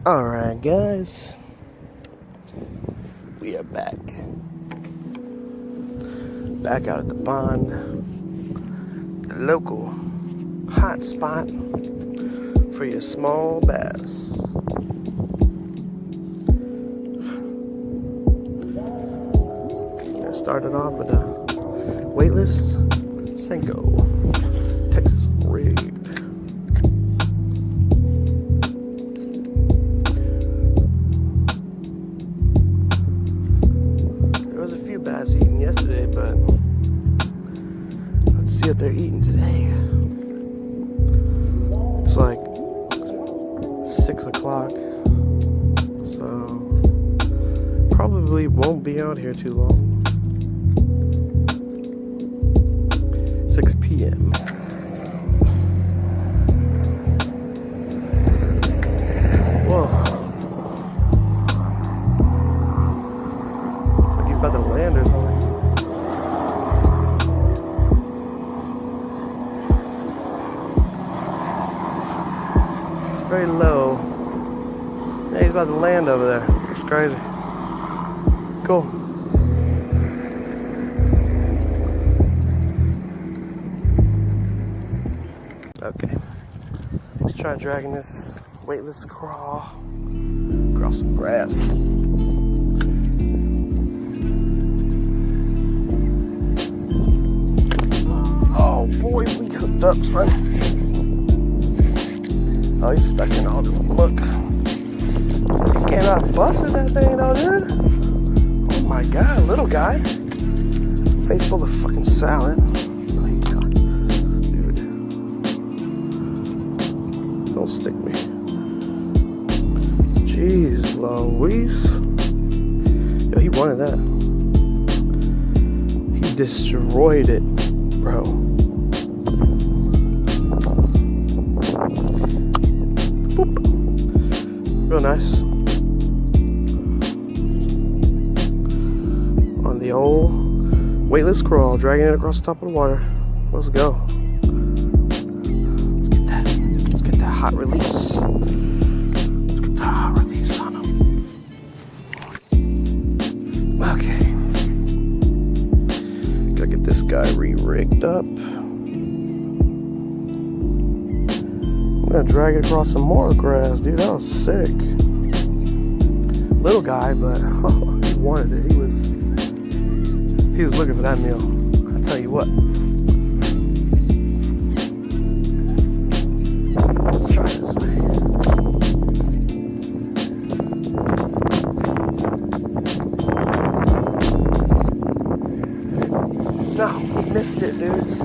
Alright guys, we are back out at the pond, the local hot spot for your small bass. I started off with a weightless Senko Texas rig. Bass eating yesterday, but let's see what they're eating today. It's like 6 o'clock, so probably won't be out here too long. 6 p.m. Whoa. About to land or something. It's very low. Yeah, he's about to land over there. It's crazy. Cool. Okay. Let's try dragging this weightless crawl across some grass. Oh boy, we hooked up, son. Oh, he's stuck in all this muck. You cannot bust at that thing though, dude. Oh my god, little guy. Face full of fucking salad. Oh my god. Dude. Don't stick me. Jeez Louise. Yo, he wanted that. He destroyed it, bro. Boop. Real nice. On the old weightless crawl, dragging it across the top of the water. Let's go. Let's get that hot release. Let's get that hot release on him. Okay. Gotta get this guy re-rigged up. I'm gonna drag it across some more grass, dude. That was sick. Little guy, but he wanted it. He was looking for that meal. I tell you what. Let's try this way. No, he missed it, dudes.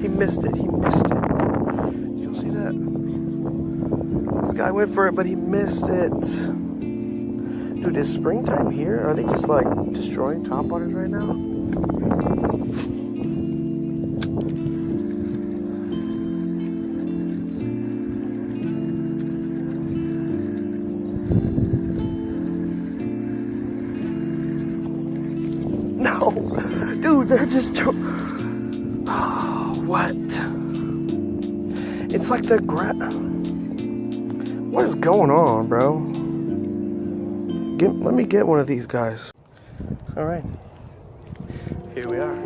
He missed it. You see that? This guy went for it, but he missed it. Dude, is springtime here? Are they just like destroying topwaters right now? No, dude, they're just. Oh, what? It's like the What is going on, bro? Let me get one of these guys. All right, here we are.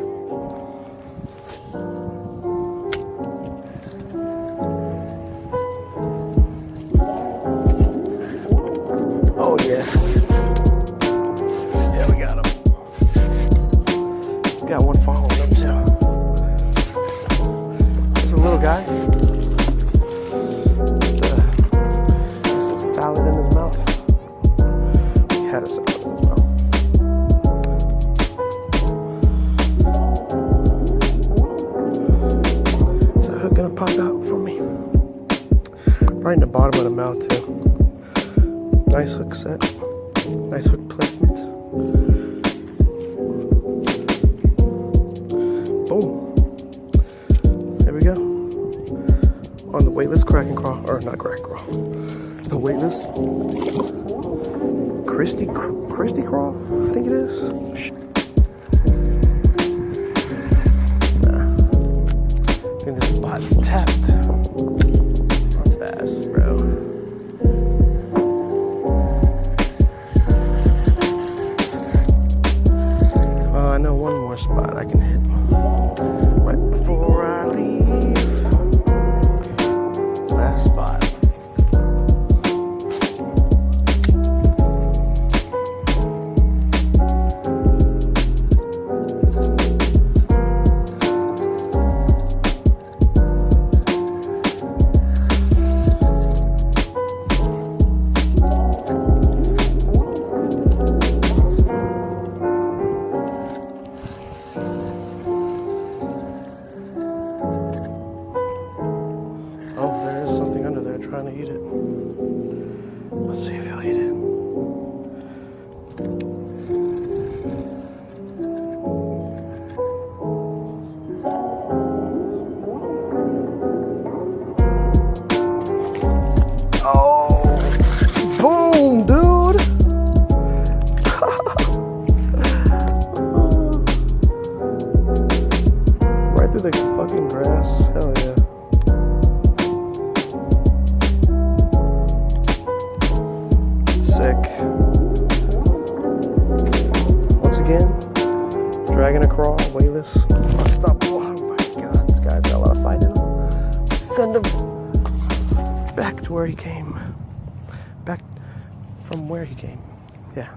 Oh yes. Yeah, we got him. Got one following him too. There's a little guy. There's some salad in his mouth. He had a salad in his mouth. Is that hook gonna pop out for me? Right in the bottom of the mouth too. Nice hook set. Nice hook placement. Boom. There we go. On the weightless crack and crawl. Or not crack and crawl. The weightless Christy crawl, I think it is. Nah. I think this spot's tapped. On bass, bro. Let's see if he'll eat it. Oh, boom, dude. Right through the fucking grass. Hell yeah. Sick. Once again, dragging a crawl, weightless. Stop. Oh my god, this guy's got a lot of fight in him. Let's send him back to where he came. Back from where he came. Yeah.